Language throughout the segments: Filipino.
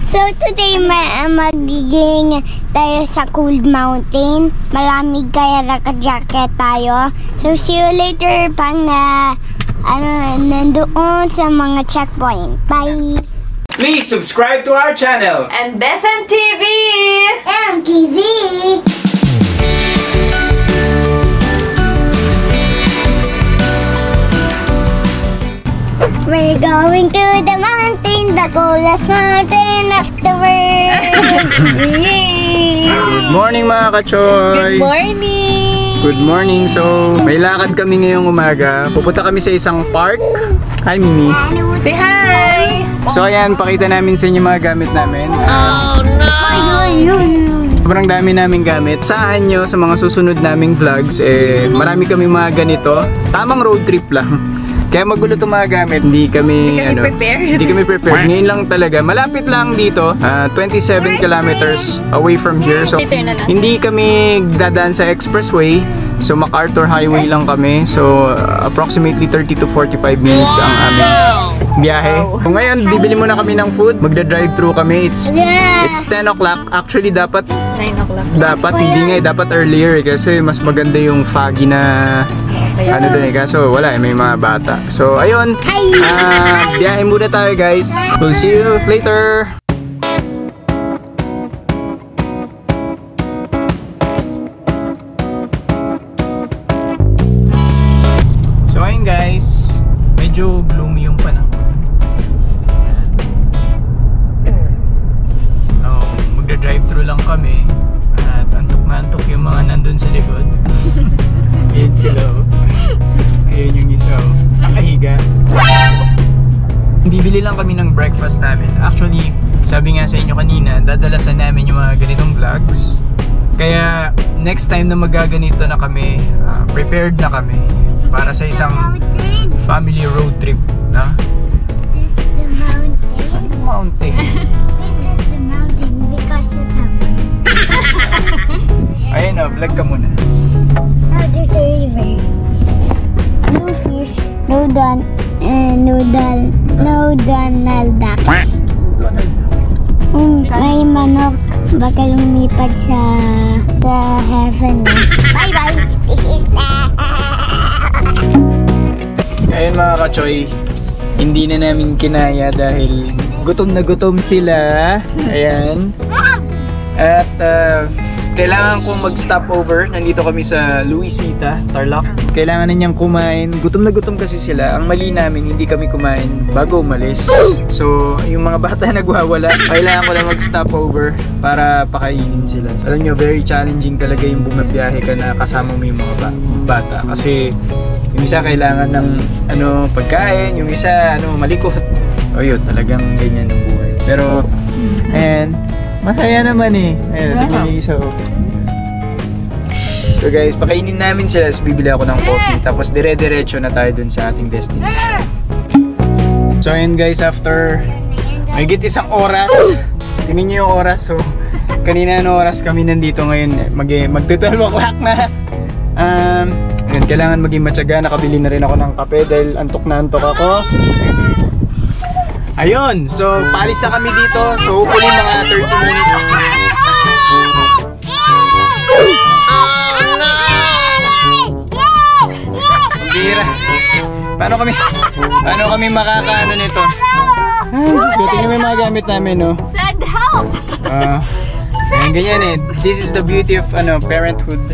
So today magiging tayo sa Cold Mountain. Malamig kaya naka-jacket tayo. So see you later pag nandoon sa mga checkpoint. Bye! Please subscribe to our channel and Besen TV! MTV! We're going to the mountain, the coolest mountain of the world. Good morning mga kachoy! Good morning! Good morning! So, may lakad kami ngayong umaga. Pupunta kami sa isang park. Hi Mimi! Say hi! So ayan, pakita namin sa inyo mga gamit namin. Oh no! Sobrang dami naming gamit. Saan nyo sa mga susunod naming vlogs, marami kami mga ganito. Tamang road trip lang. Kaya magulo itong mga gamit, hindi kami prepared. Ngayon lang talaga, malapit lang dito, 27 kilometers away from here. So, hindi kami dadaan sa expressway. So, MacArthur Highway lang kami. So, approximately 30 to 45 minutes ang aming biyahe. So, ngayon, bibili muna kami ng food. Magda-drive-thru kami. It's 10 o'clock. Actually, dapat 9 o'clock. Dapat earlier kasi mas maganda yung foggy na ano doon kaso wala may mga bata. So ayun, biyahe muna tayo guys. We'll see you later. So ayun guys, medyo gloomy yung panahon. So magda-drive-thru lang kami at antok na antok yung mga nandun sa likod. Ayun sila oh. Ayun yung isa oh. Nakahiga. Bibili lang kami ng breakfast namin. Actually, sabi nga sa inyo kanina, dadalasan namin yung mga ganitong vlogs. Kaya next time na magaganito na kami, prepared na kami para sa isang family road trip, no? This is the mountain. Mountain. This is the mountain because it's a Ayun oh, vlog ka muna. Oh, there's a river. No fish, no Donald Duck. May manok, baka lumipad sa heaven. Bye-bye! Ayun mga kachoy, hindi na namin kinaya dahil gutom na gutom sila. Ayan. At kailangan kong mag-stop over. Nandito kami sa Luisita, Tarlac. Kailangan na niyang kumain. Gutom na gutom kasi sila. Ang mali namin, hindi kami kumain bago umalis. So, yung mga bata nagwawala, kailangan ko lang mag-stop over para pakainin sila. Alam nyo, very challenging talaga yung bumabiyahe ka na kasama mo yung mga bata. Kasi yung isa kailangan ng pagkain, yung isa malikot. O yun, talagang ganyan ang buhay. Pero, and masaya naman eh. Ayun, tingnan niyo isa oh. So guys, pakainin namin sila. So bibili ako ng coffee. Tapos dire-diretso na tayo dun sa ating destination. So ayun guys, after higit isang oras. Tingnan niyo yung oras. So kanina oras kami nandito ngayon. Mag-12 o'clock na. Ayun, kailangan maging matyaga. Nakabili na rin ako ng kape dahil antok na antok ako. Ayun, so paalis na kami dito. So hopefully mga 30 minutes. Oh no! Bira. Paano kami makakaano nito? So tingnan mo yung mga gamit namin, no? Send help! Ganyan eh. This is the beauty of parenthood.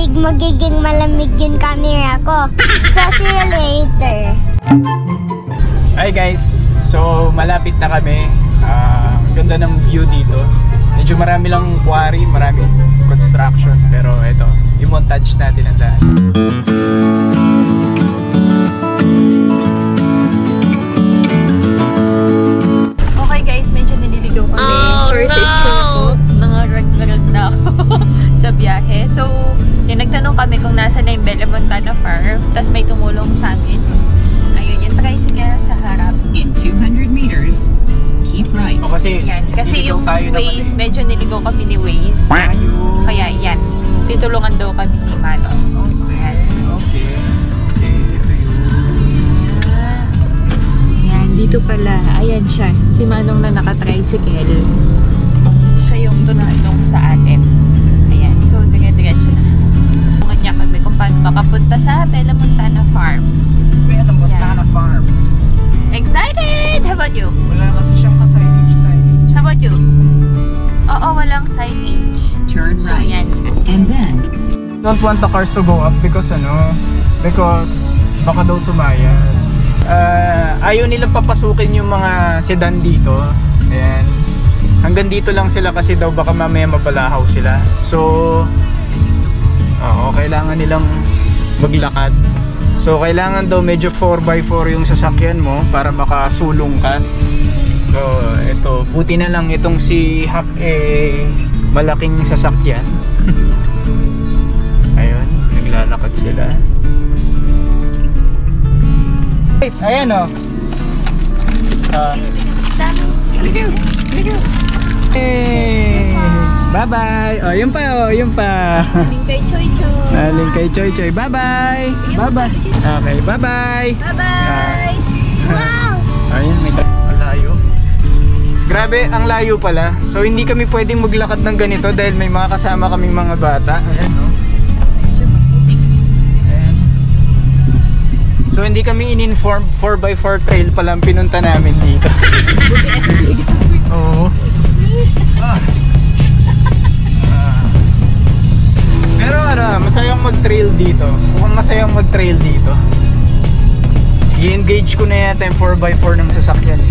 Magiging malamig yung camera ko. So, see you later. Hi guys, so malapit na kami. Ang ganda ng view dito. Medyo marami lang quarry, marami construction. Pero ito, i-montage natin ang daan. Okay guys, medyo nililigaw kami. Montana Farm. Tapos may tumulong sa amin. Ayun, yung tricycle sa harap. In 200 meters, keep right. O kasi, Yan. Kasi niligaw yung tayo na Waze, kasi. medyo niligaw kami ni Waze. Ayun. Kaya yan. Titulungan daw kami ni Manong. Yan. Okay. Ito yun. Yan, dito pala. Ayan siya. Si Manong na naka-tricycle. Siya yung tunatong sa atin. Ayan. So, dire-diretso na. Tungan niya kami kung paano makapunta sa Bella Montana Farm. Bella Montana Farm. Excited! How about you? Wala kasi siyang signage. How about you? Oo, walang signage. Turn So, right. yan. And then, Don't want the cars to go up because because baka daw sumayan. Ayaw nilang papasukin yung mga sedan dito. Ayan. Hanggang dito lang sila kasi daw baka mamaya mabalahaw sila. So, kailangan nilang maglakad. So, kailangan daw medyo 4x4 yung sasakyan mo para makasulong ka. So, ito, buti na lang itong si Hak malaking sasakyan. Ayun, naglalakad sila. Ayan o. Hey! Bye-bye! O, yun pa o, yun pa. Aling kay Choy Choy. Aling kay Choy Choy. Bye-bye! Bye-bye! Okay, bye-bye! Bye-bye! Wow! Ayun, may ang layo. Grabe, ang layo pala. So, hindi kami pwedeng maglakad ng ganito dahil may mga kasama kaming mga bata. Ayan, no? Ayan. So, hindi kami in-inform 4x4 trail pala ang pinunta namin dito. Oo. Pero masayang mag-trail dito. Mukhang masayang mag-trail dito. I-engage ko na yata yung 4x4 ng sasakyan.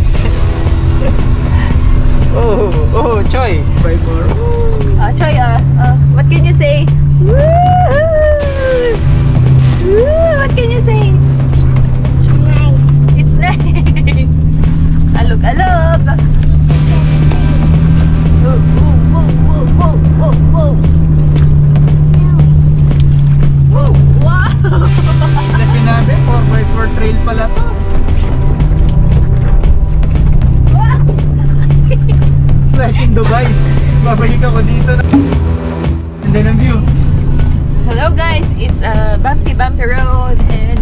Oh, Choy! 4x4. Choy, what can you say? Woo! What can you say? Nice. It's nice. Alog-alog. Whoa. Wow! Kasi sinabi, 4x4 trail pala to. It's like in Dubai. Babalik ako dito na. And then ang view. Hello guys, it's a bumpy road and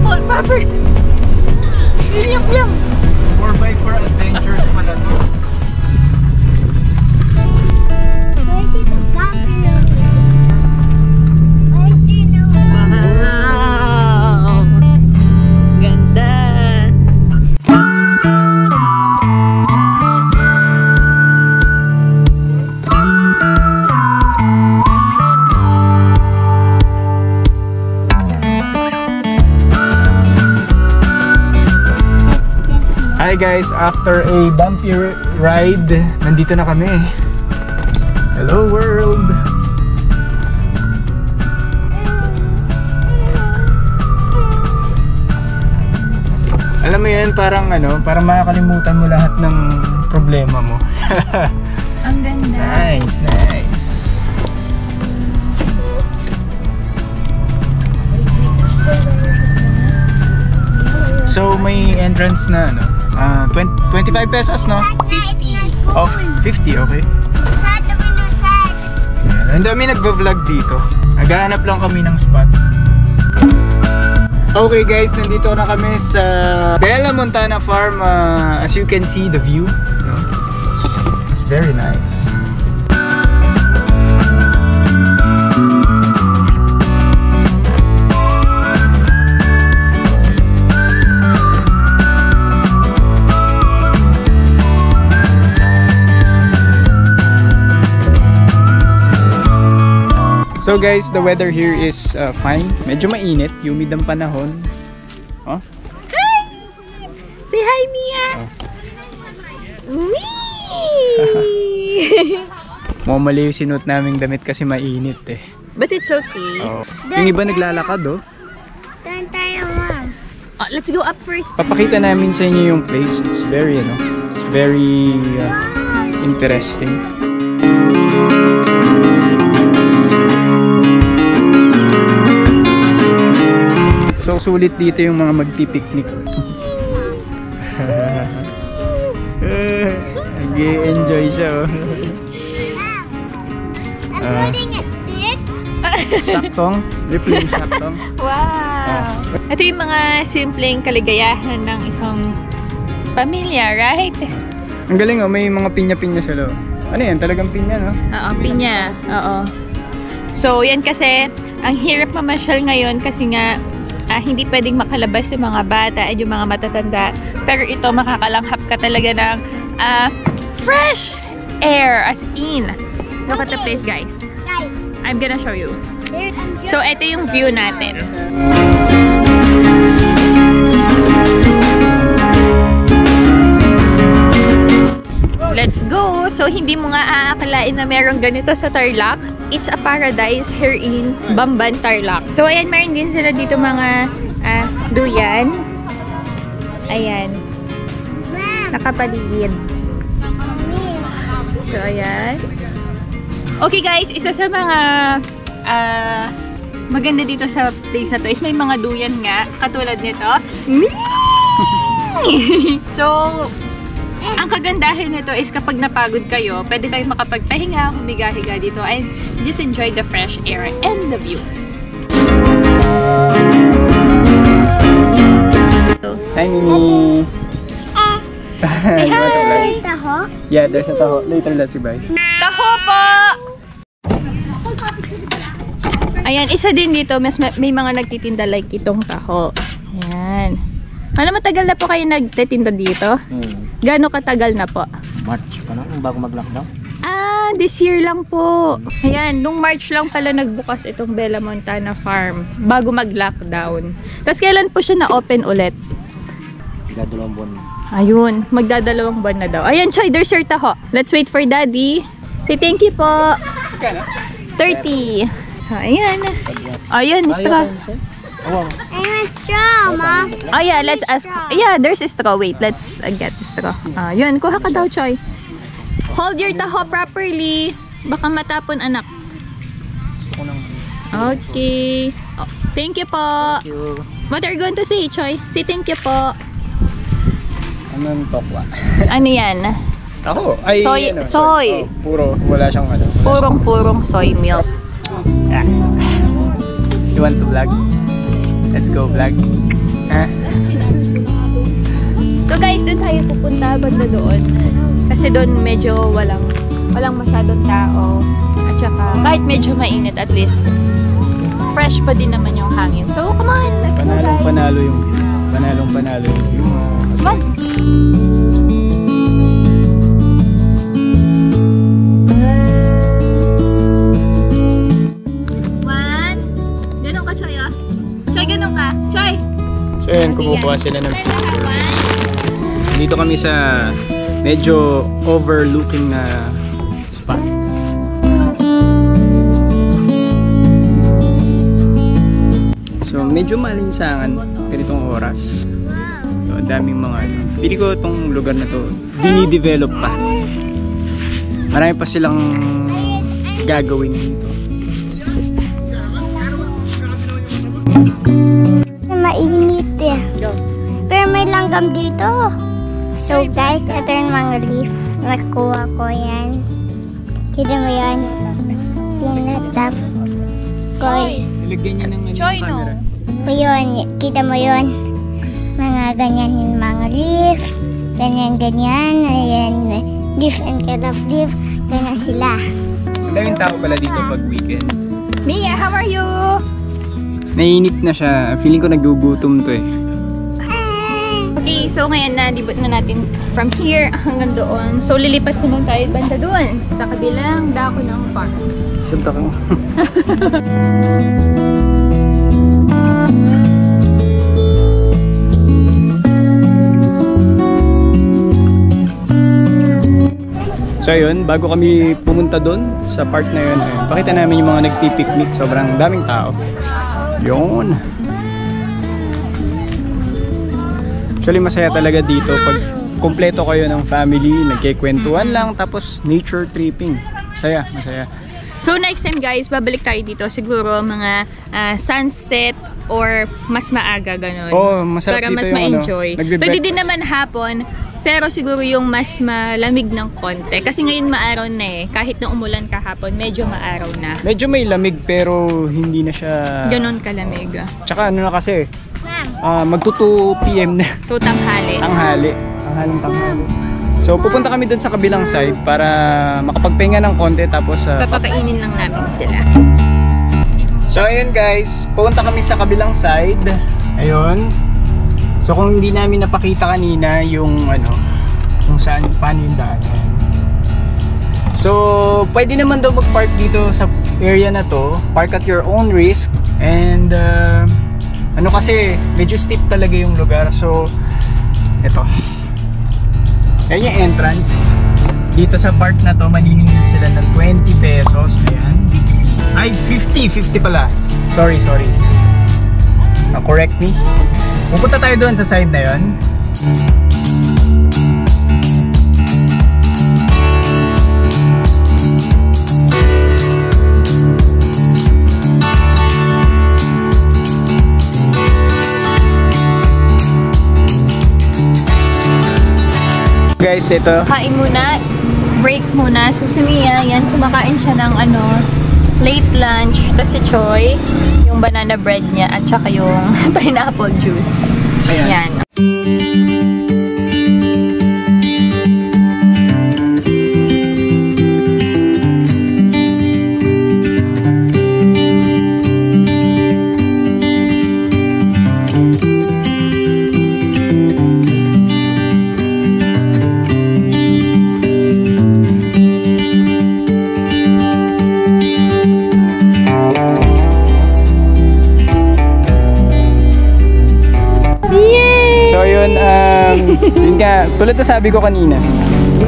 hold proper. Yum. 4x4 adventures pala to. Where's the buffalo? Where's the Wow! Ganda! Hi guys, after a bumpy ride, nandito na kami. Hello world! Alam mo yan, parang parang makakalimutan mo lahat ng problema mo. Ang ganda! Nice. So may entrance na 25 pesos, no? 50. Oh, 50, okay. Ang dami nagba-vlog dito. Naghahanap lang kami ng spot. Okay guys, nandito na kami sa Bella Montana Farm. As you can see, the view, it's very nice. So guys, the weather here is fine. Medyo mainit, humid ang panahon. Oh. Say hi, Mia! Mamali yung sinuot naming damit kasi mainit eh. But it's okay. Oh. Yung iba naglalakad oh. Doon tayo, Mom. Let's go up first. Papakita namin sa inyo yung place. It's very interesting. So sulit dito yung mga magpipiknik. Nag-enjoy siya oh. I'm putting it big. Saktong, replay saktong. Wow! Ito yung mga simpleng kaligayahan ng isang pamilya, right? Ang galing oh, may mga pinya-pinya sa loob. Ano yan? Talagang pinya, no? Oo, pinya. Oo. So, yan kasi, ang hirap mamasyal ngayon kasi nga, hindi pwedeng makalabas yung mga bata at yung mga matatanda. Pero ito, makakalanghap ka talaga ng fresh air, as in. Look at the place, guys. Guys, I'm gonna show you. here's So, ito yung view natin. Let's go! So, hindi mo nga aakalain na meron ganito sa Tarlac. It's a paradise here in Bamban, Tarlac. So, ayan, meron din sila dito mga duyan. Ayan. Nakapaligid. So, ayan. Okay guys, isa sa mga maganda dito sa place na to is may mga duyan nga, katulad nito. So, ang kagandahan nito is kapag napagod kayo, pwede kayong makapagpahinga, humiga-higa dito, and just enjoy the fresh air and the view. Hi, Mimi! Say hi! taho. Yeah, there's a taho. Later, let's bye. Taho po! Ayan, isa din dito, may mga nagtitinda like itong taho. Ayan. Matagal na po kayo nagtitinda dito? Gaano katagal na po? March pa lang, bago mag-lockdown. This year lang po. Ayan, nung March lang pala nagbukas itong Bella Montana Farm bago mag-lockdown. Tapos kailan po siya na-open ulit? Dalawang buwan. Ayun, magdadalawang buwan na daw. Ayan, Choy, there's your taho. Let's wait for Daddy. Say thank you po. 30. Ayan. Ayan, straw. I want straw, Mom. Oh yeah, let's ask. Yeah, there's a straw. Wait, let's get the straw. Yun, kuha ka daw, Choy. Hold your taho properly. Baka matapon, anak. Okay. Oh, thank you po. Thank you. What are you going to say, Choy? Say thank you po. Anong tokwa? Ano yan? Taho? Ay, Soy. ano, Soy. Oh, puro, wala siyang ano. Purong soy milk. Ah. You want to vlog? Let's go vlog. Ha? So guys, doon tayo pupunta banda doon. Kasi doon medyo walang masyadong tao. At saka kahit medyo mainit, at least fresh pa din naman yung hangin. So come on, let's go guys. Panalo yung view. Come on. One. Ganun ka, Choy, ah. Choy, ganun ka. Choy! So yun, kumukuha sila ng picture. Dito kami sa medyo overlooking na spot. So medyo malinsangan ganitong oras. So daming mga ano. Pili ko itong lugar na to dinidevelop pa. Marami pa silang gagawin dito. Mainit eh. Pero may langgam dito. So guys, ito yung mga leaf. Nakuha ko yan. Kita mo yan. Tinatap ko. Nilagyan niya ng Choy, no? camera. Po yun. Kita mo yun. Mga ganyan yung mga leaf. Ganyan. Ayan. Different kind of leaf. Ganyan sila. Ang daming tao pala dito pag weekend. Mia, how are you? Nainip na siya. Feeling ko nagugutom to eh. Okay, so ngayon nalibot na natin from here hanggang doon. So lilipat naman tayo banda doon sa kabilang dako ng farm. Sunta ko. So yun, bago kami pumunta doon sa part na yun, pakita namin yung mga nagpipiknik. Sobrang daming tao. Yun. Actually masaya talaga dito pag kumpleto kayo ng family, nagkikwentuhan lang, tapos nature tripping. Masaya, masaya. So next time guys, babalik tayo dito siguro mga sunset or mas maaga ganun. Oo, masarap para dito mas yung ma-enjoy. nagbe-breakfast. Pwede din naman hapon, pero siguro yung mas malamig ng konti. Kasi ngayon maaraw na eh. Kahit na umulan kahapon, medyo maaraw na. Medyo may lamig pero hindi na siya... Ganon kalamig. Tsaka ano na kasi, magto 2 PM na. So tanghali. Tanghali. So pupunta kami dun sa kabilang side para makapagpahinga ng konti tapos... Papakainin lang namin sila. So ayun guys, pupunta kami sa kabilang side. Ayun. So kung hindi namin napakita kanina yung ano, kung saan, paano yung daan. So pwede naman daw mag-park dito sa area na to. Park at your own risk. And ano kasi, medyo steep talaga yung lugar. So ito. Ayan yung entrance. Dito sa park na to, maniningil sila ng 20 pesos. Ayan. Ay, 50 pala. Sorry. Correct me. Pupunta tayo doon sa side na yon. Guys, ito. Kain muna. Break muna. So si Mia, yan, kumakain siya ng ano, late lunch. Tapos si Choi, yung banana bread niya at saka yung pineapple juice. Ayan. Yun nga, tulad na sabi ko kanina,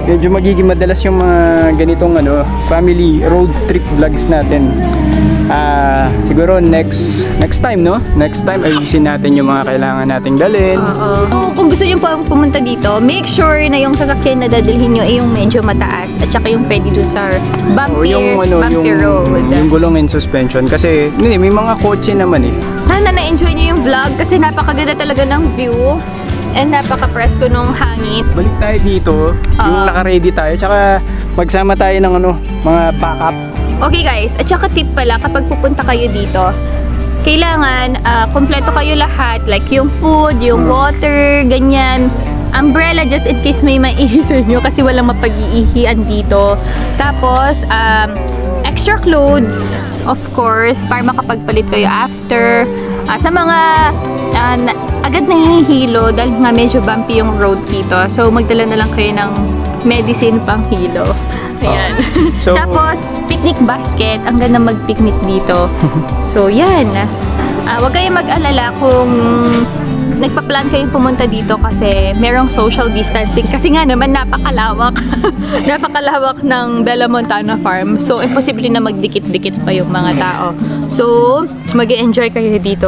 medyo magiging madalas yung mga ganitong ano, family road trip vlogs natin. Siguro next time, no? Next time ayusin natin yung mga kailangan nating dalhin. So, kung gusto niyo po pumunta dito, make sure na yung sasakyan na dadalhin niyo ay yung medyo mataas at saka yung pwede dun sa bumpy road. Yung gulong and suspension kasi may mga kotse naman eh. Sana na-enjoy niyo yung vlog kasi napakaganda talaga ng view. And napaka-presko nung hangin. Balik tayo dito, yung naka-ready tayo, tsaka magsama tayo ng ano, mga backup. Okay guys, at saka tip pala, kapag pupunta kayo dito, kailangan kompleto kayo lahat, like yung food, yung water, ganyan. Umbrella just in case may maihi sa inyo kasi walang mapag-iihian dito. Tapos, extra clothes, of course, para makapagpalit kayo after. Sa mga agad nahihilo dahil nga medyo bumpy yung road dito. So, magdala na lang kayo ng medicine pang hilo. Ayan. So, tapos, picnic basket. Ang ganda mag-picnic dito. So, yan. Huwag kayong mag-alala kung nagpa-plan kayong pumunta dito kasi merong social distancing. Kasi nga naman, napakalawak. Napakalawak ng Bella Montana Farm. So, imposible na magdikit-dikit pa yung mga tao. So, mag-enjoy kayo dito.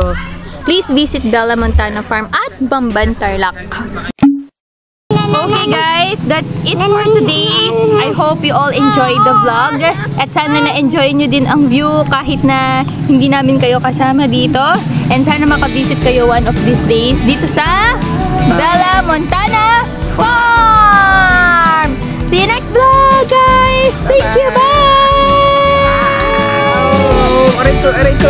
Please visit Bella Montana Farm at Bamban, Tarlac. Okay guys, that's it for today. I hope you all enjoyed the vlog. At sana na-enjoy nyo din ang view kahit na hindi namin kayo kasama dito. And sana makavisit kayo one of these days dito sa Bella Montana Farm. See you next vlog guys. Thank you, bye! Aray ko!